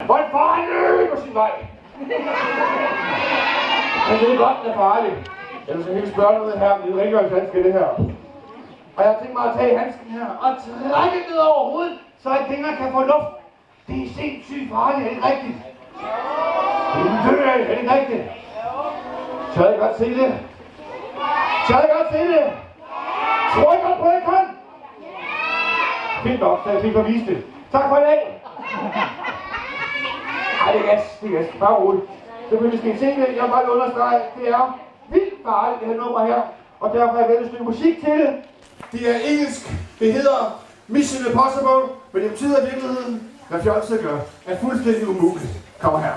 Hvor en farlig på sin vej. Men det er godt, den er farlig. Ellers kan vi spørge noget her, men det er rengøringshandske det her. Og jeg har tænkt mig at tage handsken her og trække ned over hovedet, så en fingre kan få luft. Det er sindssygt farligt, er det ikke rigtigt? Det er død af, er det ikke rigtigt? Tør I godt se det? Tør I godt se det? Tror I godt på det, kan? Fint nok, så jeg fik at vise det. Tak for i dag. Ej, det er gas. Bare roligt. Selvfølgelig skal I se det. Jeg vil bare understrege, det er vildt farligt, det her nummer her. Og derfor har jeg valgt et stykke musik til det. Det er engelsk. Det hedder Mission Impossible. Men det betyder i virkeligheden, hvad fjolset gør, er fuldstændig umuligt. Kommer her.